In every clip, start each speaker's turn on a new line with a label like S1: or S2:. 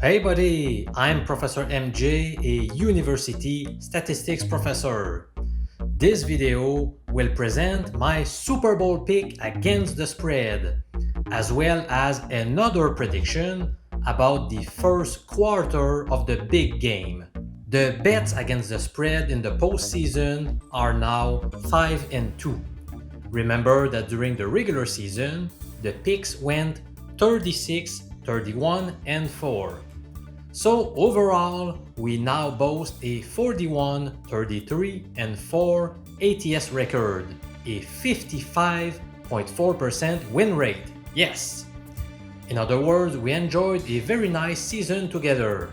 S1: Hey buddy, I'm Professor MJ, a university statistics professor. This video will present my Super Bowl pick against the spread, as well as another prediction about the first quarter of the big game. The bets against the spread in the postseason are now 5 and 2. Remember that during the regular season, the picks went 36, 31, and 4. So overall, we now boast a 41, 33, and 4 ATS record, a 55.4% win rate. Yes! In other words, we enjoyed a very nice season together.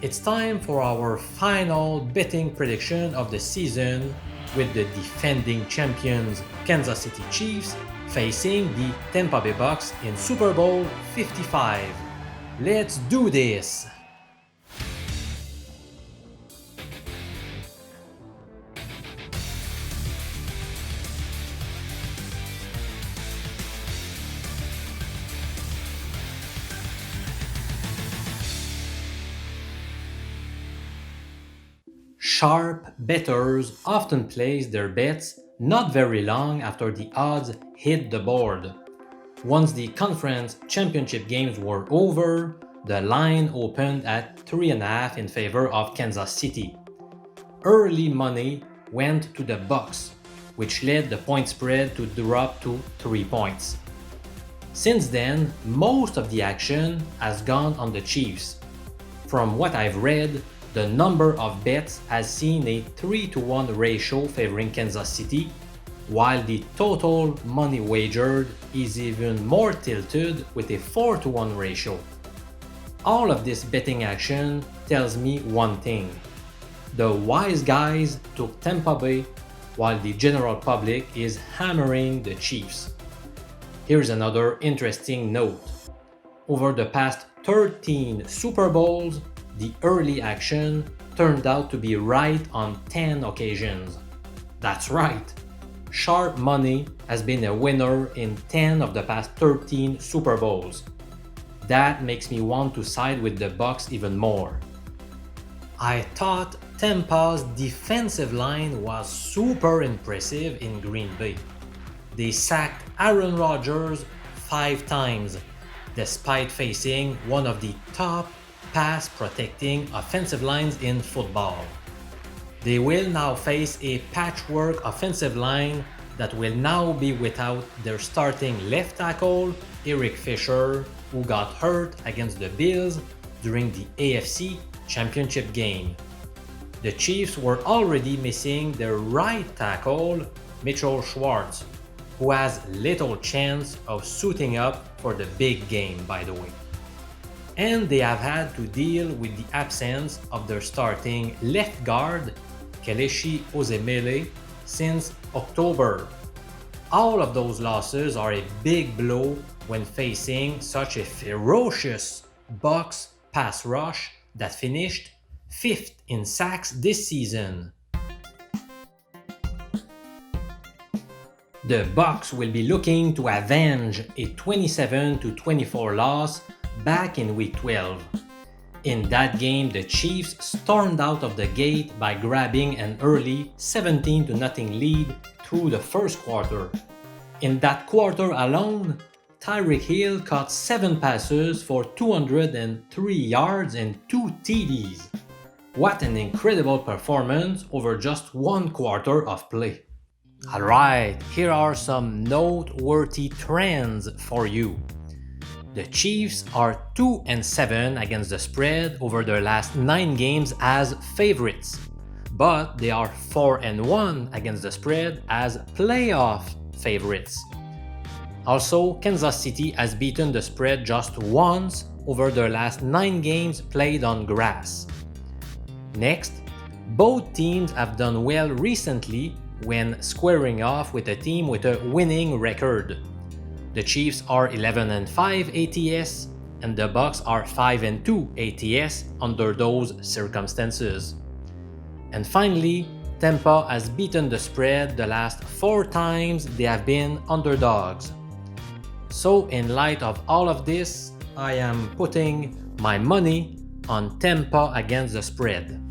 S1: It's time for our final betting prediction of the season with the defending champions Kansas City Chiefs facing the Tampa Bay BUCS in Super Bowl 55. Let's do this! Sharp bettors often place their bets not very long after the odds hit the board. Once the conference championship games were over, the line opened at 3.5 in favor of Kansas City. Early money went to the BUCS, which led the point spread to drop to 3 points. Since then, most of the action has gone on the Chiefs. From what I've read, the number of bets has seen a 3-to-1 ratio favoring Kansas City, while the total money wagered is even more tilted with a 4-to-1 ratio. All of this betting action tells me one thing. The wise guys took Tampa Bay, while the general public is hammering the Chiefs. Here's another interesting note. Over the past 13 Super Bowls, the early action turned out to be right on 10 occasions. That's right! Sharp money has been a winner in 10 of the past 13 Super Bowls. That makes me want to side with the BUCS even more. I thought Tampa's defensive line was super impressive in Green Bay. They sacked Aaron Rodgers 5 times, despite facing one of the top pass-protecting offensive lines in football. They will now face a patchwork offensive line that will now be without their starting left tackle, Eric Fisher, who got hurt against the Bills during the AFC Championship game. The Chiefs were already missing their right tackle, Mitchell Schwartz, who has little chance of suiting up for the big game, by the way. And they have had to deal with the absence of their starting left guard, Kelechi Osemele, since October. All of those losses are a big blow when facing such a ferocious BUCS pass rush that finished 5th in sacks this season. The BUCS will be looking to avenge a 27-24 loss back in Week 12. In that game, the Chiefs stormed out of the gate by grabbing an early 17-0 lead through the first quarter. In that quarter alone, Tyreek Hill caught 7 passes for 203 yards and 2 TDs. What an incredible performance over just one quarter of play. Alright, here are some noteworthy trends for you. The Chiefs are 2-7 against the spread over their last 9 games as favorites, but they are 4-1 against the spread as playoff favorites. Also, Kansas City has beaten the spread just once over their last 9 games played on grass. Next, both teams have done well recently when squaring off with a team with a winning record. The Chiefs are 11-5 ATS, and the BUCS are 5-2 ATS under those circumstances. And finally, Tampa has beaten the spread the last 4 times they have been underdogs. So in light of all of this, I am putting my money on TAMPA against the spread.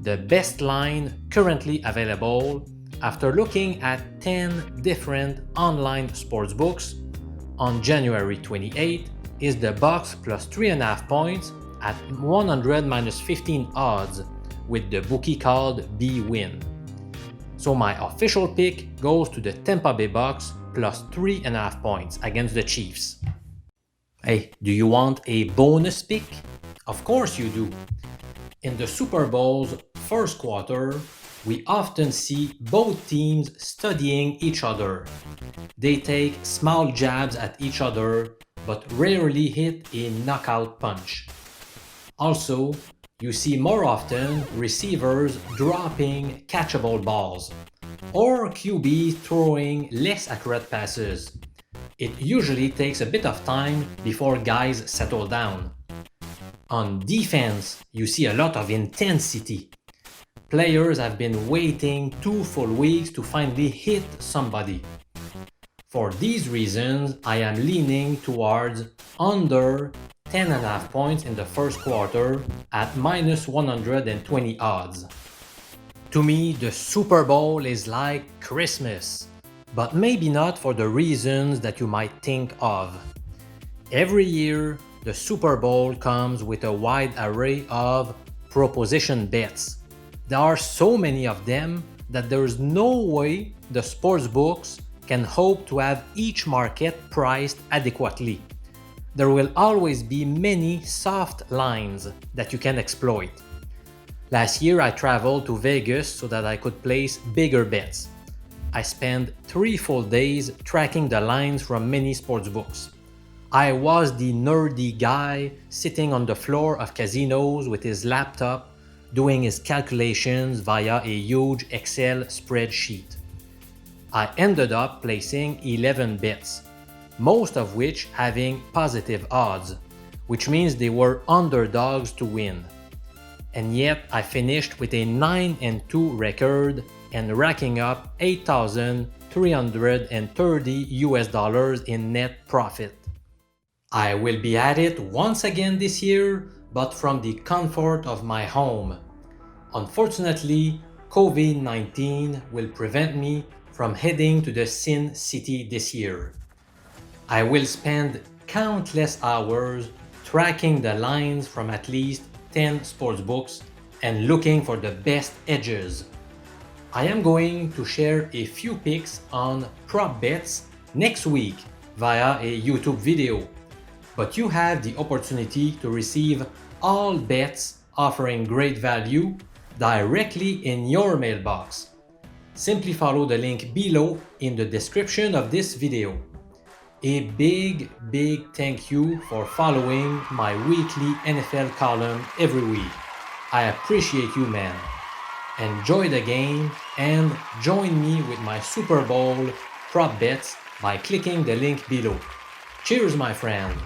S1: The best line currently available after looking at 10 different online sportsbooks on January 28 is the BUCS plus 3.5 points at 100 minus 15 odds with the bookie called B-Win. So my official pick goes to the Tampa Bay Bucks plus 3.5 points against the Chiefs. Hey, do you want a bonus pick? Of course you do. In the Super Bowl's first quarter, we often see both teams studying each other. They take small jabs at each other, but rarely hit a knockout punch. Also, you see more often receivers dropping catchable balls, or QBs throwing less accurate passes. It usually takes a bit of time before guys settle down. On defense, you see a lot of intensity. Players have been waiting 2 full weeks to finally hit somebody. For these reasons, I am leaning towards under 10.5 points in the first quarter at minus 120 odds. To me, the Super Bowl is like Christmas, but maybe not for the reasons that you might think of. Every year, the Super Bowl comes with a wide array of proposition bets. There are so many of them that there is no way the sportsbooks can hope to have each market priced adequately. There will always be many soft lines that you can exploit. Last year I traveled to Vegas so that I could place bigger bets. I spent 3 full days tracking the lines from many sportsbooks. I was the nerdy guy sitting on the floor of casinos with his laptop doing his calculations via a huge Excel spreadsheet. I ended up placing 11 bets, most of which having positive odds, which means they were underdogs to win. And yet I finished with a 9-2 record and racking up $8,330 in net profit. I will be at it once again this year, but from the comfort of my home. Unfortunately, COVID-19 will prevent me from heading to the Sin City this year. I will spend countless hours tracking the lines from at least 10 sportsbooks and looking for the best edges. I am going to share a few picks on prop bets next week via a YouTube video, but you have the opportunity to receive all bets offering great value directly in your mailbox. Simply follow the link below in the description of this video. A big thank you for following my weekly NFL column every week. I appreciate you, man. Enjoy the game and join me with my Super Bowl prop bets by clicking the link below. Cheers, my friend.